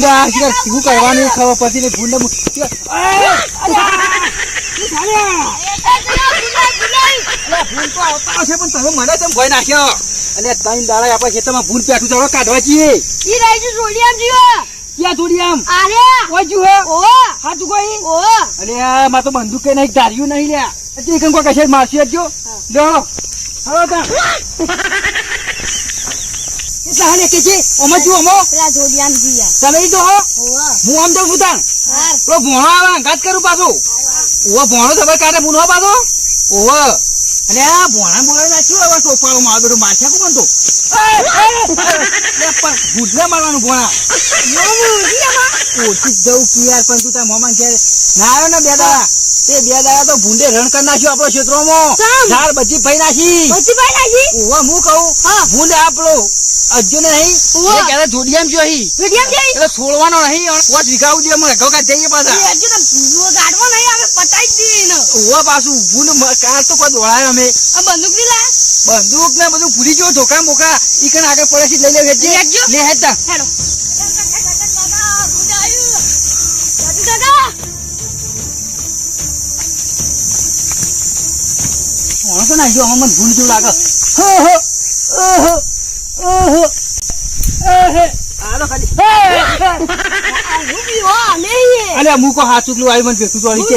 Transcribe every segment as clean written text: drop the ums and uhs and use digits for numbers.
ભૂંડા શું કરવાનું ખબર પડતી નહીં ભૂંડા પણ તમે મને તેમ ભય નાખ્યો અને ત્રણ દાડા આપણા ખેતરમાં ભૂંડ પેઠું ચાલો કાઢવા છીએ ક્યાં જોડી આમ કોઈ જુઓ હા તું કોઈ અરે માં તો બંદૂક કઈ નહીં ધાર્યું નહીં લ્યા કોઈ કશે મારસી આપજો લો હવે તાને કે છે ઓમ જો ઓમો પેલા જોડિયામ જીયા તમે તો હો હું આમ જાઉં છું તાણ તો ભોણો આવે અંગાત કરું પાછો ઓ ભોણો તમે કાઢે બુનો પાછો ઓવ અને આ ભોણા બોલાવી નાખ્યું હવે સોપાળો માં બધું માથે કો બનતો ભૂડને મારવાનું ભોણા ઓછી જવું કે યાર પણ તું તાર મોમાં કે ના આવ્યો ને બે દાડા તે બે દાડા તો ભૂંડે રણ કરી નાખ્યો આપણો ક્ષેત્રોમાં ઝાડ બધી ભાઈ નાખી ઓવ હું કહું ભૂંડે આપણો અજ્જો નહીં ક્યારે જોડિયામ જો અહીં એટલે છોડવાનો નહીં 5 વીઘા ઉડી અમે ઘોકા જઈએ પાછા ગાડવા નહીં આવે પટાઈ દઈએ ઓવા પાછું ભૂંડ કાર તો કોઈ દોડાય અમે આ બંદૂક ની લા બંદૂક ને બધું ભૂલી ગયો ધોકા મોકા ઈકન આગળ પડેથી લઈ લે હેડજે લે હેડતા હેડો કોણ તો નાખ્યો મને ભૂંડ જેવું લાગે અરે મુકો હાથ ચૂકલું આવી મને ભેટું ચોરી છે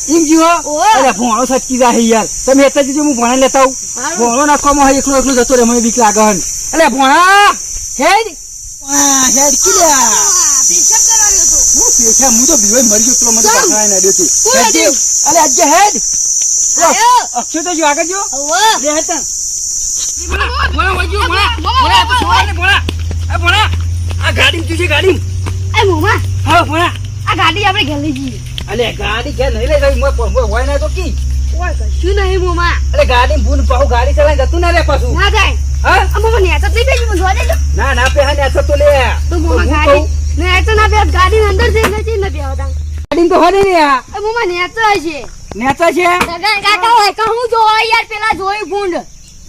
એમ જીવો અરે ભોણો સચકી જાય યાર તમે એટલે જ હું ભોણા લેતા આવું ભોણો નાખવામાં એકલો એકલો જતો રે મને બીક લાગે અરે ભોણા હેડ હેડ કિલ્યા હું તો બીવાય મરી ગયો મને પકડાય ના દેતી અરે આજે હેડ અક્ષય તો જો આગળ જો લે હેડ આ ગાડી તું છે ગાડી એ મોમા હા ભણા આ ગાડી આપણે ઘેર લઈ જઈએ અલે ગાડી ઘેર નહીં લઈ જઈ હોય ના તો કી ઓય કશું નહીં મોમા અલે ગાડી ભૂન પાહુ ગાડી ચલાઈ જતું ના રે પાછું ના જાય હા આ મોમા નેચા નહીં બેસી મને જોવા દેજો ના ના પે હા નેચા તો લે તો મોમા ગાડી નેચા ના બેસ ગાડી અંદર જઈને નથી ન બેહતા ગાડી તો હોને ને આ મોમા નેચા છે નેચા છે કાકા હોય કે હું જોવા યાર પેલા જોઈ ભૂંડ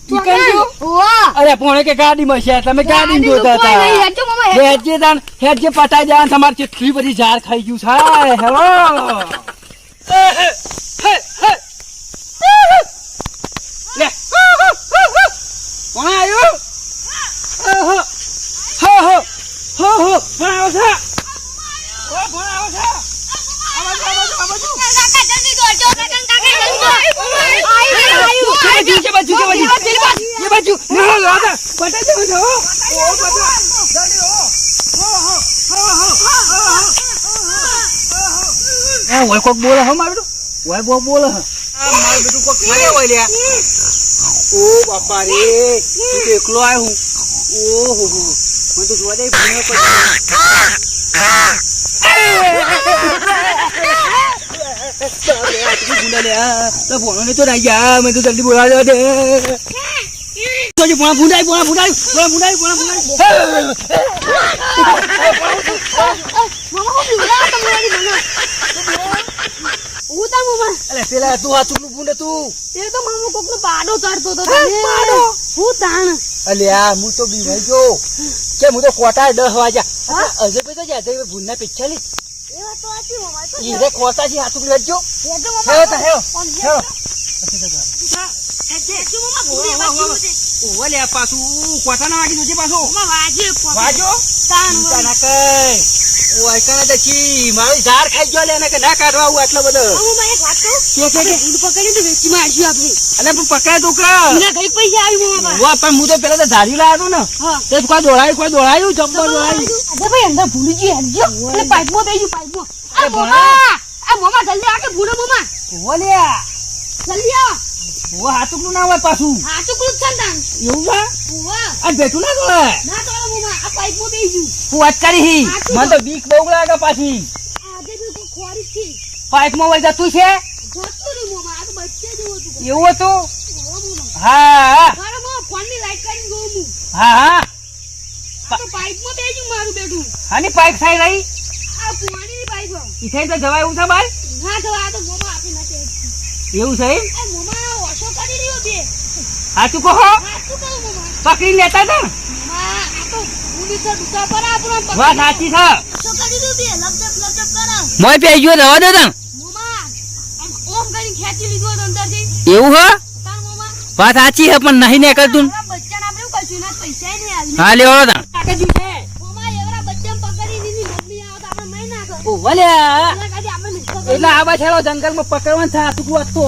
અરે પોણે કે ગાડી માં છે તમે ગાડી જોતા હતા હેડજે પટાઈ દેવા તમારે કેટલી બધી ઝાડ ખાઈ ગયું છે હેલો લે કોણ આવ્યો કોક બોલે હો મારું ઓય બહુ બોલે મારું બેટું કોક ખાય હોય લે ઓ બાપા રે તું એકલો આય હું ઓહો મને તો જોવા દે ભૂને તો ભોણો ને તો રહી ગયા મેં તો જલ્દી બોલા દે તો ભોણા ભૂંડાઈ પેલા તું હાથ ચૂકલું ભૂંડે તું એ તો મામો કોકનો પાડો ચડતો હતો પાડો હું તાણ અલ્યા હું તો બીવાઈ ગયો કે હું તો કોટા 10 વાગ્યા અજય ભાઈ તો જાય ભૂંડના પીછાલી એ વાત તો આતી મોમા તો ઈ રે કોટા થી હાથ ચૂકલું લેજો લેજો મોમા હેલો ઓલે પાછું કોટા ના વાગી જોજે પાછો વાજો તાન ના કઈ ઓય કને દેખી મારી ઝાડ ખાઈ ગયો લે ને કે ના કાઢવા આવું આટલો બધો હું મને એક વાત કહું કે ઊંડ પકડી તો વેચી મારશું આપણે અલે પણ પકડાય તો કા એના ઘરે પૈસા આવી મોમા વા પણ હું તો પેલા તો ધારી લાવ્યો ને તે કોઈ દોડાયું જબ્બર દોડાયું અરે ભાઈ અંદર ભૂલી ગઈ હેડજો અને પાઇપમાં બેસી પાઇપમાં આ મોમા જલ્દી આકે ભૂલો મોમા ઓલ્યા જલ્દી આ ઓ હાથુકનું ના હોય પાછું હાથુકનું છે તાન એવું છે ઓવા આ બેઠું ના દોડે ના દોડે મોમા આ પાઇપમાં બેસી હું વાત કરી મને તો બીક બહુ લાગે પાછી આજે તો ખોરી છે પાઇપમાં વઈ જતું છે જોતું ને મોમા આ તો બચ્ચે જેવું હતું એવું હતું મોમા હા મારો મોમા ફોનની લાઈટ કરીને જોઉં હું હા આ તો પાઇપમાં બેસી મારું બેઠું હાની પાઇપ થઈ રહી આ પાણીની પાઇપ ઈથે તો જવાય એવું છે બાર ના તો આ તો મોમા આપી નાખે એવું છે એ મોમા ઓછો કરી રહ્યો બે હાચું કહો હાચું કહું મોમા પકડી લેતા હતા મોમા આ તો ભૂલી વાત સાચી છે મોય પેજો રવા દો તમ એવું હે વાત સાચી હે પણ નહીં ને કરતું હા લેવો તમ ઓ વલ્યા એટલે આ બાછાડો જંગલમાં પકડવાનું થા ટુકડો હતો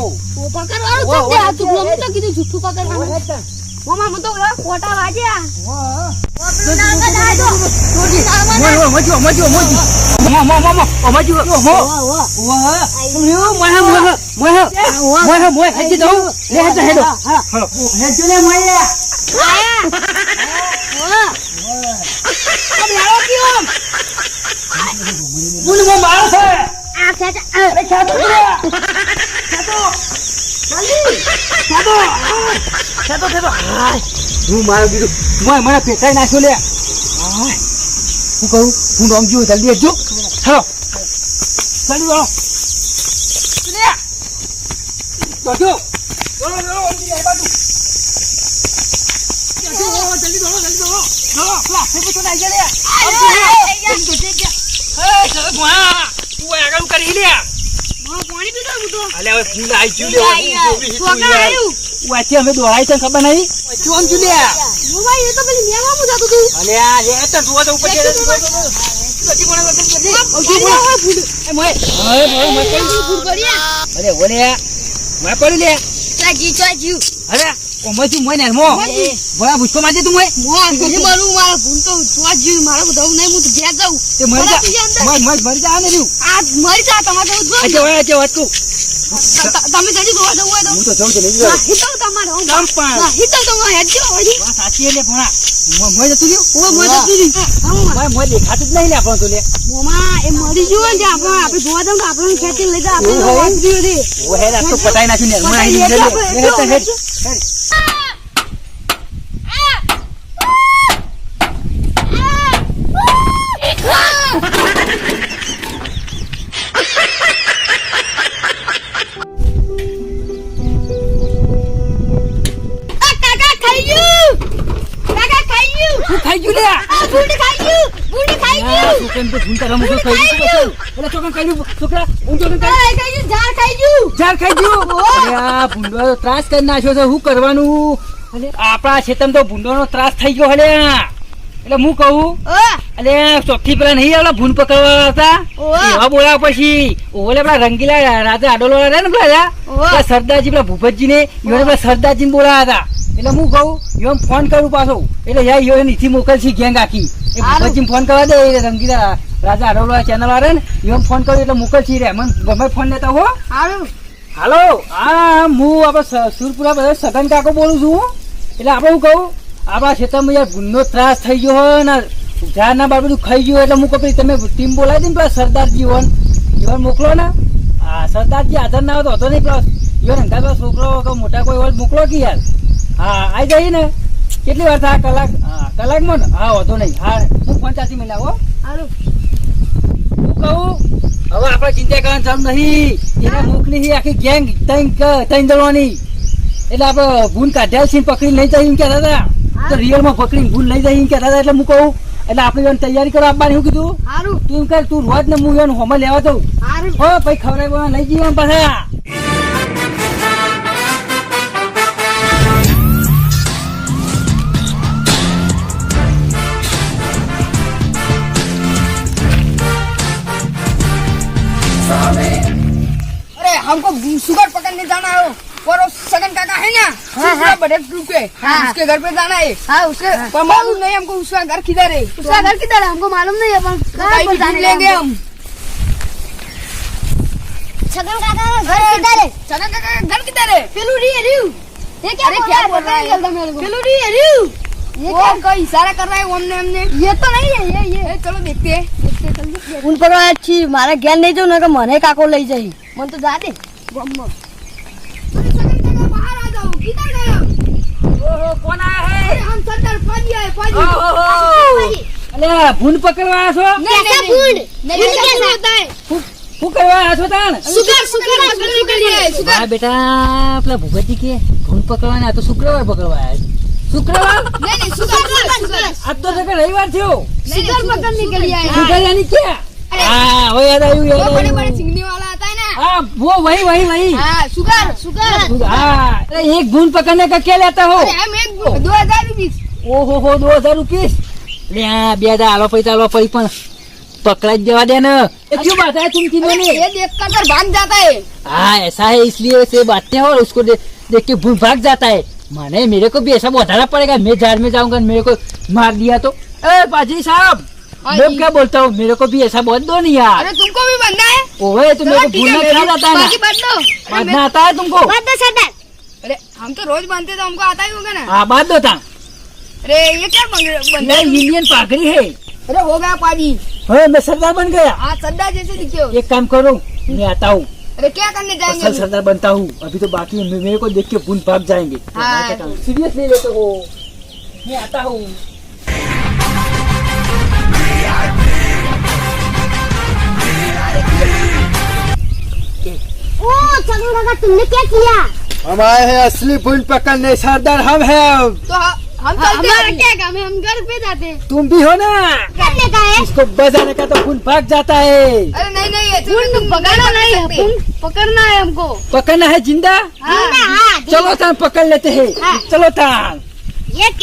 હું મારું બીજું મને પેટાઈ નાખ્યો લે હું કહું હું રમજો જલ્દી આવજો ચલો જલ્દી આવો જોજો અમે દોડાય છે ખબર નહીં ભૂસકો માજે તું મરી જા ને તમે જડી જોવા જવું હોય તો હું તો જઉં છું નહીં હિતલ તમારે હું હિતલ તો હેડજો સાચી એટલે ભણા મોય જતું રહ્યું મોય દેખાતું જ નહીં ને આપણને તો લે મોમાં એ મરી ગયો ને આપણે જોવા દઉં તો આપણને ખેંચી લઈ જા આપણે વાત દીયો રે ઓ હેડ આ તો પતાઈ નાખી ને મને અહીં હેડ ખાઈ ગયું લે બુડી ખાઈ ગયું સુકન તો ભૂંતા રમો તો ખાઈ ગયું એટલે ચોકન ખાઈ ગયું છોકરા હું ચોકન ખાઈ ગયું ઝાડ ખાઈ ગયું અરે આ ભૂંડો ત્રાસ કરી નાખ્યો છે શું કરવાનું અરે આપણા ખેતરમાં તો ભૂંડોનો ત્રાસ થઈ ગયો હલે એટલે હું કહું અલે ચોખ્ખી પેલા નહીં આવડા ભૂંડ પકડવા હતા એવા બોલાવ પછી ઓલે પેલા રંગીલા રાજા આડોલો રહે ને પેલા સરદારજી પેલા ભૂપતજી ને પેલા સરદારજી ને બોલાવ્યા હતા એટલે હું કહું એમ ફોન કરું પાછો એટલે યાર યો નીચે મોકલશી ગેંગ આખી એ ભૂપતજી ફોન કરવા દે એટલે રંગીલા રાજા આડોલો ચેનલ વાળા ને એમ ફોન કર્યો એટલે મોકલશી રે મને ગમે ફોન લેતા હો હાલો હા હું આપડે સુરપુરા બધા સગન કાકો બોલું છું એટલે આપડે હું કહું આપણા ખેતરમાં યાર ભૂંડનો ત્રાસ થઈ ગયો હોય ને ઝાડના બાર બધું ખાઈ ગયું એટલે હું કહું તમે ટીમ બોલાવી દે ને પેલા સરદારજી હોય મોકલો ને હા સરદારજી હાજર ના હોય તો હતો નહીં પેલા યો રંગા છોકરો મોટા કોઈ હોય મોકલો કે યાર હા આવી જઈએ ને કેટલી વાર થાય કલાકમાં ને હા વાંધો નહીં હા હું 85 મિનિટ આવો હું કહું હવે આપણે ચિંતા કરવાની જરૂર નહીં એને મોકલી આખી ગેંગ ત્રણ દળવાની એટલે આપણે ભૂન કાઢ્યા છે પકડી લઈ જાય એમ કહેતા હતા તો રિયલમાં પકડીને ભૂન લઈ જાય એમ કહેતા હતા એટલે હું કહું એટલે આપણે એને તૈયારી કરો આપવાની શું કીધું તું એમ કર તું રોજ ને હું એને હોમાં લેવા દઉં હો પછી ખવડાવવા લઈ જઈએ પાછા हमको सुगर पकड़ने जाना है और सगन काका है ना हाँ बड़े रुके उसके घर पे जाना है हाँ उसके पर मालूम नहीं हमको उसका घर किधर है उसका घर किधर है हमको मालूम नहीं है अपन जाने लेंगे हम सगन काका का घर किधर है सगन काका का घर किधर है पेलू रियू ये क्या बोल रहा है पेलू रियू ये क्या कोई इशारा कर रहा है हमने हमने ये तो नहीं है ये चलो देखते हैं उन पर अच्छी मारा ज्ञान नहीं जो ना कि मने काको लई जाई मन तो जा दे बम्मा बाहर आ जाओ किधर गए ओहो कौन आया है हम सरदार फौजी आए फौजी ओहो અલે ભૂંડ પકડવા આવ્યા છો कैसा फूड नहीं कैसा होता है શું કરવા આવ્યા છો તાણ सुगर पकड़ने के लिए હા બેટા પેલા ભૂપતજી કે ભૂંડ પકડવાના તો શુક્રવાર પકડવા આવ્યા शुक्रवार नहीं नहीं शुगर आज तो जगह रविवार थयो शुगर पकड़ने के लिए आए शुगर यानी क्या हाँ वो याद आयु वो बड़े बड़े चिंगनी वाला आता है ना हाँ वो वही हाँ शुगर हाँ अरे एक बूंद पकड़ने का क्या लेता हो अरे हम एक 2000 रुपीस ઓહો 2000 રૂપિયા લે આ બે દા આલો પડી પણ पकड़ा देवा देना ये क्यों बात है तुम तीनों ने ये देख कर भाग जाता है हाँ ऐसा है इसलिए से बातें और उसको देख के भूल भाग जाता है माने मेरे को भी ऐसा बताना पड़ेगा मैं झाड़ में जाऊंगा मेरे को मार दिया तो ए पाजी साहब मैं क्या बोलता हूँ मेरे को भी ऐसा बोल दो नहीं यार अरे तुमको भी बनना है ओए तो मेरे को भूलना क्या जाता है ना बाकी बात दो बांधना आता है तुमको अरे हम तो रोज बनते तो हमको आता ही होगा ना हाँ बांध दो था अरे ये क्या बन ये इंडियन पागड़ी है अरे हो गया पाजी हाँ मैं सरदार बन गया हाँ सरदार जैसे दिखे हो एक काम करो मैं आता हूँ अरे क्या करने जाएंगे असल सरदार बनता हूँ अभी तो बाकी मेरे को देख के भूल भाग जाएंगे हाँ। सीरियस ले लेते हो मैं आता हूँ ओ चलो लगा तुमने क्या किया? हम आए हैं असली भूल पकड़ने सरदार हम हैं तो हम चलते हैं क्या काम है हम घर पे जाते हैं तुम भी हो ना करने का है? इसको बजाने का तो भूल भाग जाता है अरे नहीं नहीं ऐसे तुम पकड़ना नहीं है पकड़ना है हमको पकड़ना है जिंदा हाँ, चलो तान पकड़ लेते हैं हाँ। चलो तान एक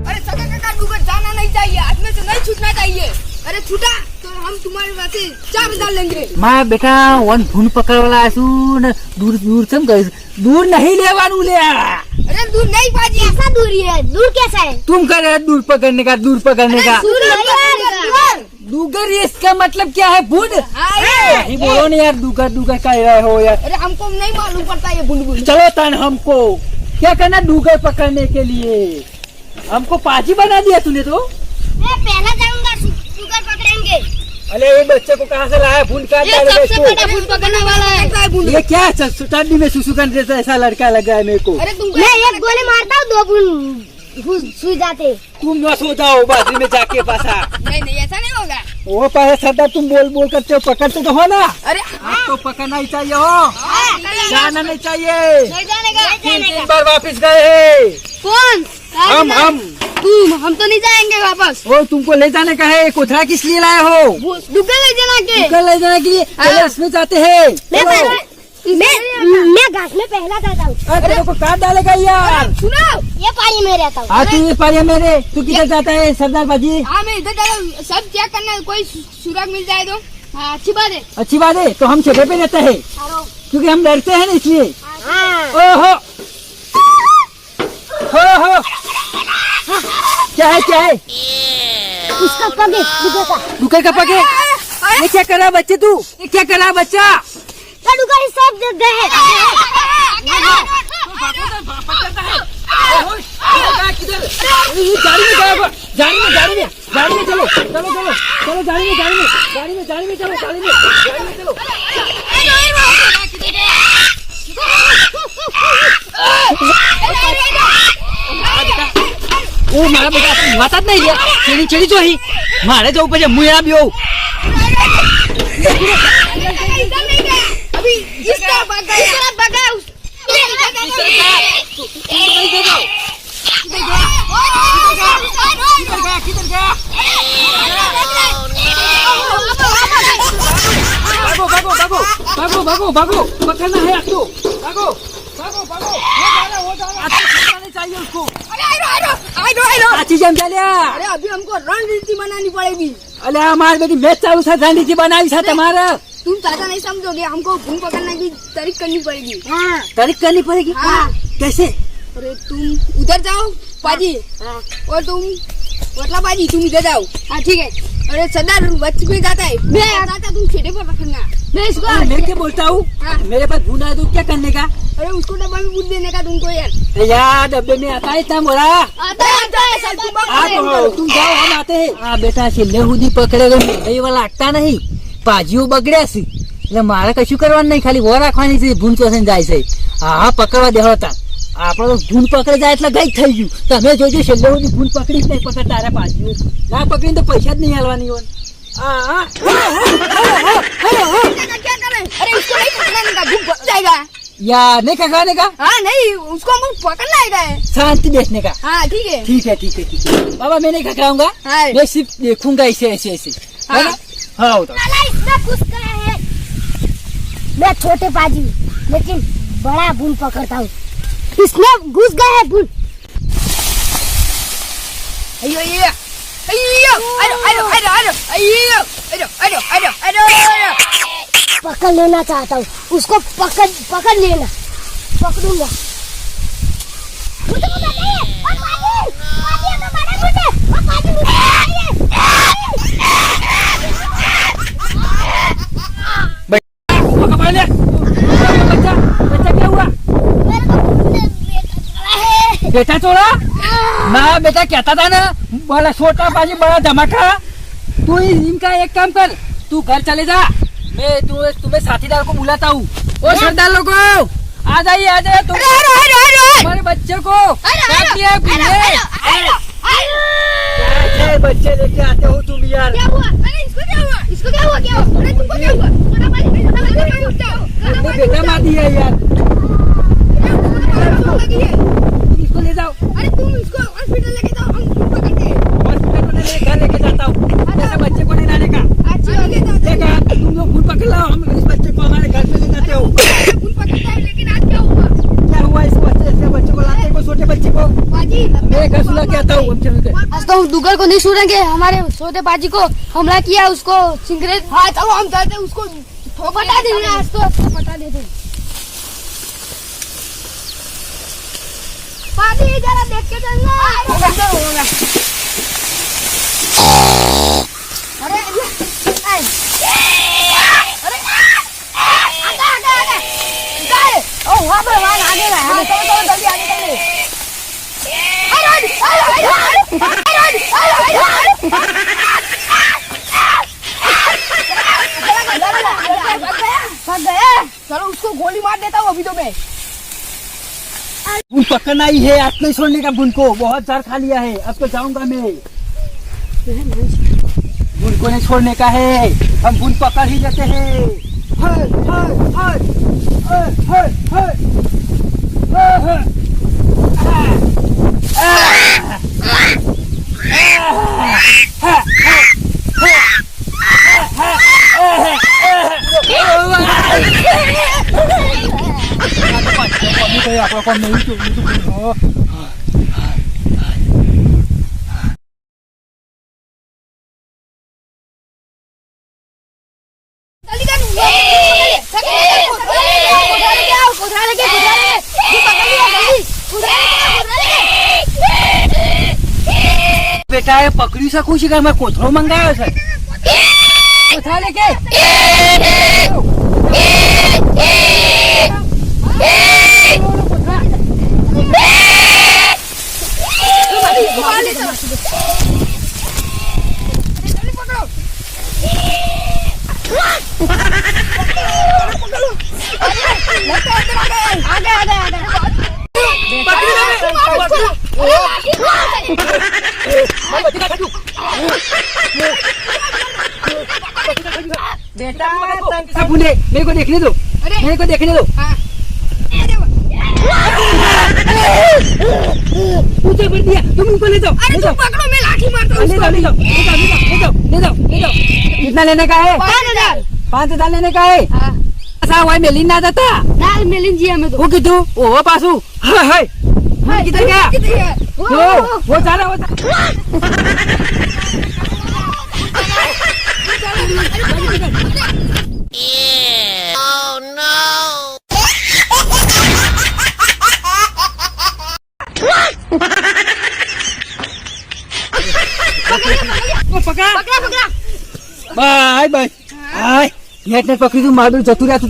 अरे सगा काका डूबे जाना नहीं चाहिए हाथ में से नहीं छूटना चाहिए अरे छूटा तो हम तुम्हारे वहाँ से 4000 लेंगे माँ बेटा वन भूल पकड़ वाला आसू न दूर दूर से गए दूर नहीं लेवानू ले अरे दूर नहीं पाजी कैसा दूरी है? दूर कैसा है? तुम कर रहे हो दूर पकड़ने का दूर नहीं दूगर इसका मतलब क्या है भूल हाँ नहीं बोलो नहीं यार दूगर कह रहे हो यार अरे हमको नहीं मालूम पड़ता ये बुलबुल चलो तान हमको क्या करना डूगर पकड़ने के लिए हमको पाजी बना दिया तूने तो मैं पहला जाऊंगा शुगर पकड़ेंगे। अरे ये बच्चे को कहाँ से लाया भूल काट ये डालेगा सबसे बड़ा बुल पकड़ने वाला है बुल ये क्या है ठंडी में सुसु करने जैसा ऐसा लड़का लगा है मेरे को अरे तुमको मैं एक गोली मारता हूँ 2 बूंद सुई जाते। तुम न सो जाओ बाजरी में जाके पासा नहीं नहीं ऐसा नहीं होगा वो पास सरदार तुम बोल करते हो पकड़ते तो हो ना अरे आपको पकड़ना ही चाहिए हो जाना नहीं चाहिए नहीं जानेगा 3 बार वापस गए कौन हम हम तो नहीं जाएंगे वापस वो तुमको ले जाने का है कोथरा किस लिए लाए हो दुकान ले जाना के कल ले जाने के लिए चलो इसमें जाते हैं मैं घास में पहला जाता हूँ। तेरे को काट डालेगा यार सुनो ये पानी में रहता हूँ। हाँ तू ये पारिया मेरे तू किधर जाता है सरदार बाजी हाँ मैं इधर जा रहा हूँ सब चेक करना है कोई सुराग मिल जाए तो हाँ अच्छी बात है अच्छी बात है तो हम जगह पे रहते हैं क्योंकि हम लड़ते हैं ना इसलिए हाँ। ओहो हो क्या है इसका पगे दुगे का डुकर का पगे ये क्या कर रहा बच्चे तू ये क्या कर रहा बच्चा दुगा ही सब जग गए गाड़ी में चलो गाड़ी में चलो ओ मारा बेटा वातात नहीं लिया चली जो ही मारे जो ऊपर मुया भी हो अभी इस तरफ भागा भागो पकड़ना है आपको भागो हो जाना नहीं चाहिए उसको अरे अभी हमको रणनीति बनानी पड़ेगी अरे हमारे बेटी मैच चालू था रणनीति बनाई था तुम्हारा तुम चाचा नहीं समझोगे हमको भूल पकड़ने की तारीफ करनी पड़ेगी हाँ। तारीफ करनी पड़ेगी हाँ। कैसे अरे तुम उधर जाओ पाजी और तुम मतलब पाजी तुम इधर जाओ हाँ ठीक है अरे सरदार बच्चे में जाता है मैं चाचा तुम छेड़े पर रखना मैं इसको मैं क्या बोलता हूँ हाँ। मेरे पास भूना है तो क्या करने का अरे उसको डब्बा में पूछ देने का तुमको यार यार डब्बे में आता है इतना मोरा आता है सब तुम जाओ हम आते हैं हाँ बेटा છેલ્લે સુધી પકડેલો એ વાળા લાગતા નહીં પાજીઓ બગડ્યા છે એટલે મારે કશું કરવાનું નહીં ખાલી વો રાખવાની છે ભૂન ચોસન જાય છે હા પકડવા દેવો હતા આપણે તો ભૂન પકડી જાય એટલે ગઈ થઈ ગયું તમે જોજો છેલ્લે સુધી ભૂન પકડી જ નહીં પકડ તારા પાજીઓ ના પકડીને તો પૈસા જ નહીં હાલવાની હોય क्या करे अरे उसको नहीं पकड़ने का भूख बच जाएगा या नहीं खखाने का, हाँ नहीं, उसको हम पकड़ लाएगा है। शांति बैठने का। हाँ ठीक है। ठीक है ठीक है ठीक है बाबा, मैं नहीं खखराऊंगा, हाँ। मैं सिर्फ देखूंगा ऐसे ऐसे ऐसे। है ना? हाँ उधर। साला इसमें घुस गया है। मैं छोटे बाजी हूँ, लेकिन बड़ा बुल पकड़ता हूँ। इसमें घुस गया है बुल। अयो अयो अयो, अरे अरे अरे अरे अयो, अरे अरे अरे अरे, पकड़ लेना चाहता हूँ, उसको पकड़ लेना, पकड़ूंगा। पकड़ ले। बच्चा बच्चा क्या हुआ? बेटा चोरा ना, बेटा कहता था ना बड़ा छोटा बाजी बड़ा धमाका। तू इनका एक काम कर, तू घर चले जा, मैं तुम्हें साथीदार को बुलाता हूँ। ओ सरदार लोगो आ जाइए तुम, हमारे बच्चे को काट दिया है बुल्ले। कैसे बच्चे लेके आते हो तुम यार? क्या हुआ? अरे इसको क्या हुआ? इसको क्या हुआ? क्या हुआ? अरे तुमको क्या हुआ? तुमने बेटा मार दिया है यार, तुम इसको ले जाओ अरे तुम इसको हॉस्पिटल लेके जाओ, हम पकड़ते हैं। हॉस्पिटल में ले घर लेके जाता हूँ, ऐसे बच्चे को नहीं लाने का। अच्छी आगे जाते हैं। देखा तुम लोग फूल पकड़ लाओ, हम इस बच्चे को हमारे घर पे ले जाते हो। फूल पकड़ता है, लेकिन आज क्या हुआ? क्या हुआ इस बच्चे को लाते को, छोटे बच्चे को? बाजी मैं घर सुला के आता हूँ, हम चलते। आज तो हम दुगर को नहीं छोड़ेंगे, हमारे छोटे बाजी को हमला किया, उसको सिगरेट। हाँ चलो हम चलते हैं, उसको पटा देंगे आज तो, उसको पटा देते। बाजी जरा देख के चलना। अरे अरे आगे ओ वहाँ पर वहाँ आगे रहा है। चलो जल्दी आगे चलिए। चलो उसको गोली मार देता हूँ अभी तो मैं। बुन पकड़ना ही है, आप नहीं छोड़ने का बुन को, बहुत जार खा लिया है, अब तो जाऊंगा मैं। बुन को नहीं छोड़ने का है, हम बुन पकड़ ही लेते हैं। हाय हाय हाय हाय हाय हाय हाय apa kau mau itu बेटा ये पकड़ी सकूं शिकार मैं कोथरो मंगाया सर कोथरा लेके बेटा बुले मेरे को देखने दो, मेरे को देखने दो। मुझे कर दिया, तुम इनको ले जाओ। अरे तुम पकड़ो, मैं लाठी मारता हूँ। ले जाओ ले जाओ ले जाओ ले जाओ ले जाओ ले जाओ। कितना लेने का है? 5,000। 5,000 लेने का है। ऐसा हुआ मेलिन ना जाता दाल मेलिन जी हमें तो। वो कितु ओ पासू हाय हाय किधर गया? वो जा रहा पकड़ा bye bye hi net net पकड़ी तू मार दो जतू रहा तू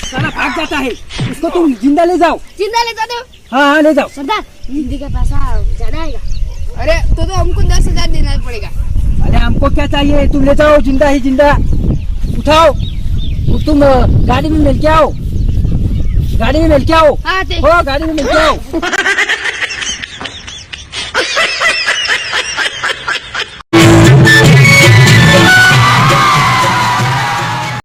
साला भाग जाता है, इसको तुम जिंदा ले जाओ। जिंदा ले जाते हो? हाँ ले जाओ। सरदार हिंदी का पैसा ज्यादा आएगा। अरे तो हमको 10,000 देना पड़ेगा। अरे हमको क्या चाहिए, तुम ले जाओ जिंदा ही जिंदा। उठाओ तुम गाड़ी में मिल के आओ, गाड़ी में मिल के आओ। हाँ हो गाड़ी में मिल के आओ।